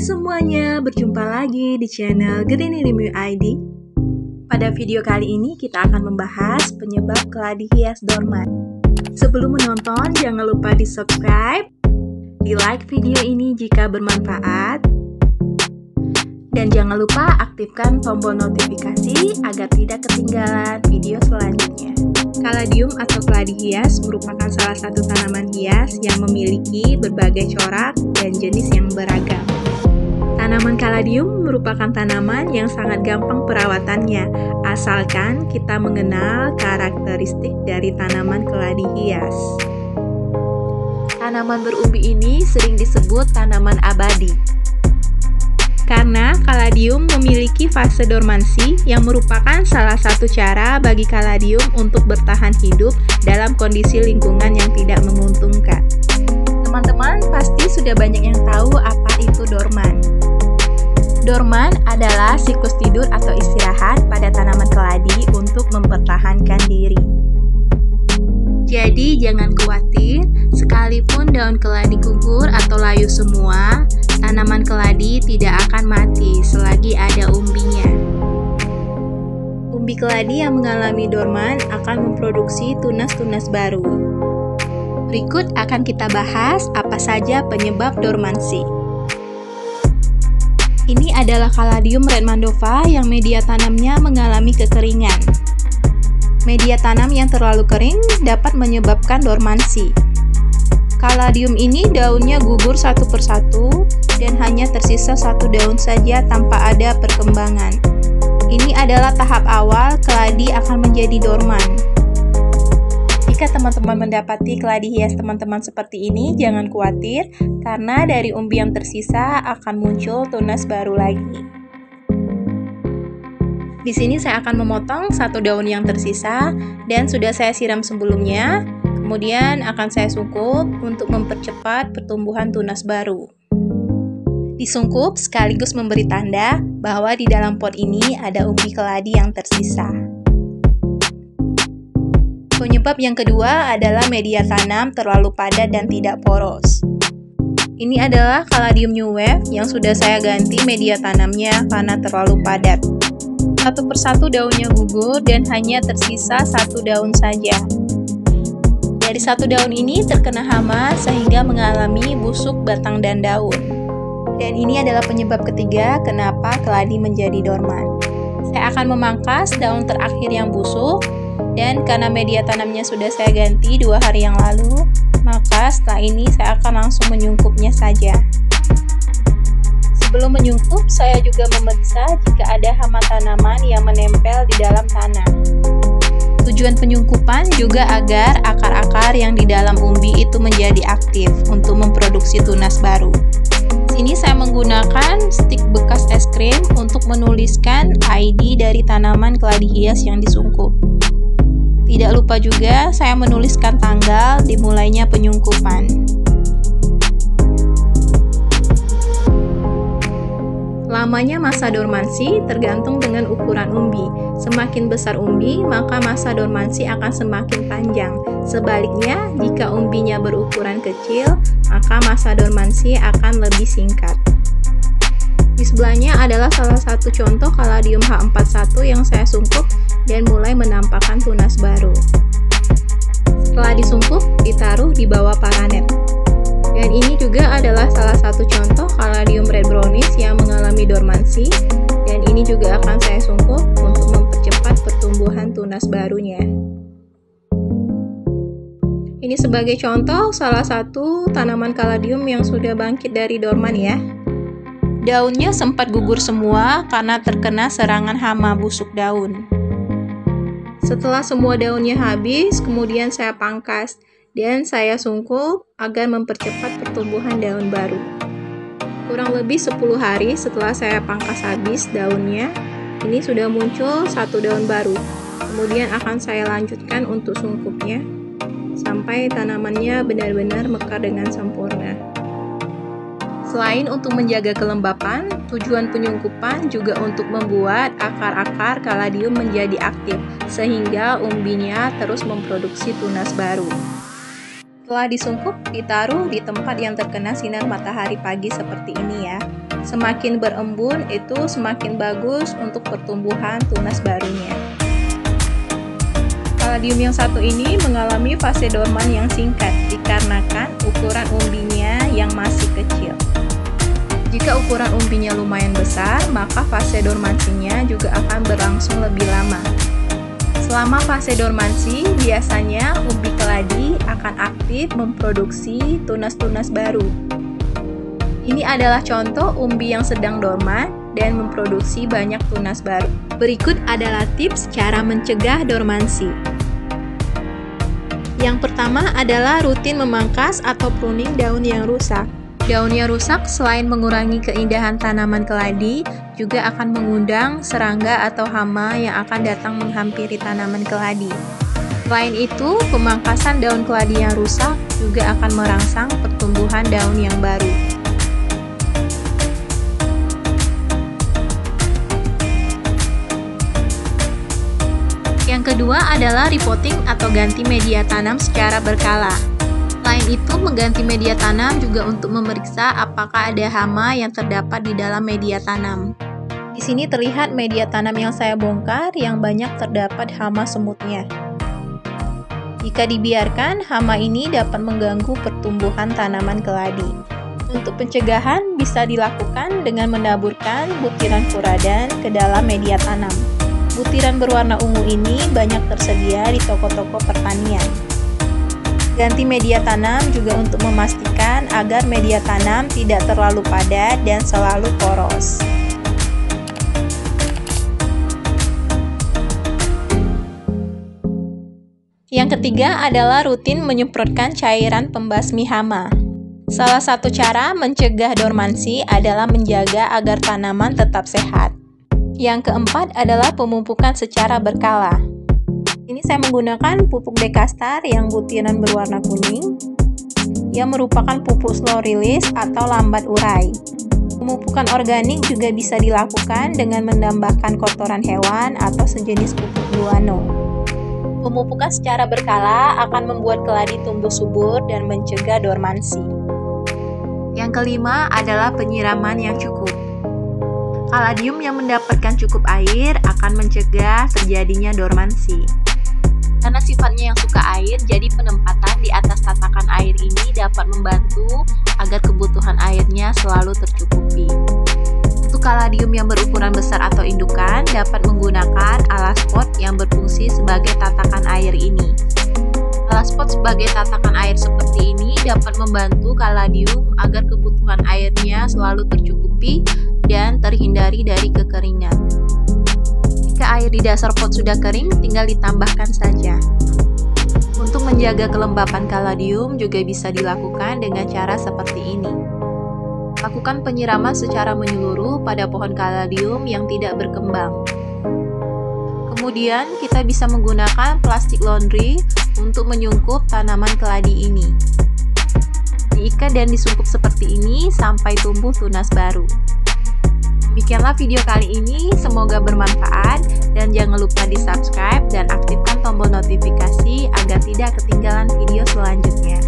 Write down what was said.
semuanya, berjumpa lagi di channel Green Ilmu ID. Pada video kali ini kita akan membahas penyebab keladi hias dorman. Sebelum menonton, jangan lupa di subscribe, di like video ini jika bermanfaat, dan jangan lupa aktifkan tombol notifikasi agar tidak ketinggalan video selanjutnya. Kaladium atau keladi hias merupakan salah satu tanaman hias yang memiliki berbagai corak dan jenis yang beragam. Tanaman kaladium merupakan tanaman yang sangat gampang perawatannya, asalkan kita mengenal karakteristik dari tanaman keladi hias. Tanaman berumbi ini sering disebut tanaman abadi, karena kaladium memiliki fase dormansi yang merupakan salah satu cara bagi kaladium untuk bertahan hidup dalam kondisi lingkungan yang tidak menguntungkan. Teman-teman pasti sudah banyak yang tahu apa itu dorman. Dorman adalah siklus tidur atau istirahat pada tanaman keladi untuk mempertahankan diri. Jadi jangan khawatir, sekalipun daun keladi gugur atau layu semua, tanaman keladi tidak akan mati selagi ada umbinya. Umbi keladi yang mengalami dorman akan memproduksi tunas-tunas baru. Berikut akan kita bahas apa saja penyebab dormansi. Ini adalah Caladium redmondova yang media tanamnya mengalami kekeringan. Media tanam yang terlalu kering dapat menyebabkan dormansi. Caladium ini daunnya gugur satu persatu dan hanya tersisa satu daun saja tanpa ada perkembangan. Ini adalah tahap awal keladi akan menjadi dorman. Jika teman-teman mendapati keladi hias teman-teman seperti ini, jangan khawatir karena dari umbi yang tersisa akan muncul tunas baru lagi. Di sini saya akan memotong satu daun yang tersisa dan sudah saya siram sebelumnya. Kemudian akan saya sungkup untuk mempercepat pertumbuhan tunas baru. Disungkup sekaligus memberi tanda bahwa di dalam pot ini ada umbi keladi yang tersisa. Penyebab yang kedua adalah media tanam terlalu padat dan tidak poros. Ini adalah Caladium New Wave yang sudah saya ganti media tanamnya karena terlalu padat. Satu persatu daunnya gugur dan hanya tersisa satu daun saja. Dari satu daun ini terkena hama sehingga mengalami busuk batang dan daun. Dan ini adalah penyebab ketiga kenapa keladi menjadi dorman. Saya akan memangkas daun terakhir yang busuk. Dan karena media tanamnya sudah saya ganti 2 hari yang lalu, maka setelah ini saya akan langsung menyungkupnya saja. Sebelum menyungkup, saya juga memeriksa jika ada hama tanaman yang menempel di dalam tanah. Tujuan penyungkupan juga agar akar-akar yang di dalam umbi itu menjadi aktif untuk memproduksi tunas baru. Ini saya menggunakan stik bekas es krim untuk menuliskan ID dari tanaman keladi hias yang disungkup. Tidak lupa juga saya menuliskan tanggal dimulainya penyungkupan. Lamanya masa dormansi tergantung dengan ukuran umbi. Semakin besar umbi, maka masa dormansi akan semakin panjang. Sebaliknya, jika umbinya berukuran kecil, maka masa dormansi akan lebih singkat. Di sebelahnya adalah salah satu contoh Caladium H41 yang saya sungkup dan mulai menampakkan tunas baru. Setelah disungkup, ditaruh di bawah paranet. Dan ini juga adalah salah satu contoh Caladium red brownies yang mengalami dormansi, dan ini juga akan saya sungkup untuk mempercepat pertumbuhan tunas barunya. Ini sebagai contoh salah satu tanaman kaladium yang sudah bangkit dari dorman ya. Daunnya sempat gugur semua karena terkena serangan hama busuk daun. Setelah semua daunnya habis, kemudian saya pangkas dan saya sungkup agar mempercepat pertumbuhan daun baru. Kurang lebih 10 hari setelah saya pangkas habis daunnya, ini sudah muncul satu daun baru. Kemudian akan saya lanjutkan untuk sungkupnya sampai tanamannya benar-benar mekar dengan sempurna. Selain untuk menjaga kelembapan, tujuan penyungkupan juga untuk membuat akar-akar kaladium menjadi aktif, sehingga umbinya terus memproduksi tunas baru. Setelah disungkup, ditaruh di tempat yang terkena sinar matahari pagi seperti ini ya. Semakin berembun itu semakin bagus untuk pertumbuhan tunas barunya. Kaladium yang satu ini mengalami fase dorman yang singkat dikarenakan ukuran umbinya yang masih kecil. Jika ukuran umbinya lumayan besar, maka fase dormansinya juga akan berlangsung lebih lama. Selama fase dormansi, biasanya umbi keladi akan aktif memproduksi tunas-tunas baru. Ini adalah contoh umbi yang sedang dorman dan memproduksi banyak tunas baru. Berikut adalah tips cara mencegah dormansi. Yang pertama adalah rutin memangkas atau pruning daun yang rusak. Daun yang rusak selain mengurangi keindahan tanaman keladi, juga akan mengundang serangga atau hama yang akan datang menghampiri tanaman keladi. Selain itu, pemangkasan daun keladi yang rusak juga akan merangsang pertumbuhan daun yang baru. Yang kedua adalah repotting atau ganti media tanam secara berkala. Selain itu, mengganti media tanam juga untuk memeriksa apakah ada hama yang terdapat di dalam media tanam. Di sini terlihat media tanam yang saya bongkar yang banyak terdapat hama semutnya. Jika dibiarkan, hama ini dapat mengganggu pertumbuhan tanaman keladi. Untuk pencegahan bisa dilakukan dengan menaburkan butiran furadan ke dalam media tanam. Butiran berwarna ungu ini banyak tersedia di toko-toko pertanian. Ganti media tanam juga untuk memastikan agar media tanam tidak terlalu padat dan selalu poros. Yang ketiga adalah rutin menyemprotkan cairan pembasmi hama. Salah satu cara mencegah dormansi adalah menjaga agar tanaman tetap sehat. Yang keempat adalah pemupukan secara berkala. Ini saya menggunakan pupuk dekastar yang butiran berwarna kuning, yang merupakan pupuk slow release atau lambat urai. Pemupukan organik juga bisa dilakukan dengan menambahkan kotoran hewan atau sejenis pupuk guano. Pemupukan secara berkala akan membuat keladi tumbuh subur dan mencegah dormansi. Yang kelima adalah penyiraman yang cukup. Kaladium yang mendapatkan cukup air akan mencegah terjadinya dormansi. Karena sifatnya yang suka air, jadi penempatan di atas tatakan air ini dapat membantu agar kebutuhan airnya selalu tercukupi. Untuk kaladium yang berukuran besar atau indukan, dapat menggunakan alas pot yang berfungsi sebagai tatakan air ini. Alas pot sebagai tatakan air seperti ini dapat membantu kaladium agar kebutuhan airnya selalu tercukupi dan terhindari dari kekeringan. Jika air di dasar pot sudah kering, tinggal ditambahkan saja. Untuk menjaga kelembapan kaladium juga bisa dilakukan dengan cara seperti ini. Lakukan penyiraman secara menyeluruh pada pohon kaladium yang tidak berkembang. Kemudian kita bisa menggunakan plastik laundry untuk menyungkup tanaman keladi ini. Diikat dan disumpuk seperti ini sampai tumbuh tunas baru. Demikianlah video kali ini, semoga bermanfaat dan jangan lupa di subscribe dan aktifkan tombol notifikasi agar tidak ketinggalan video selanjutnya.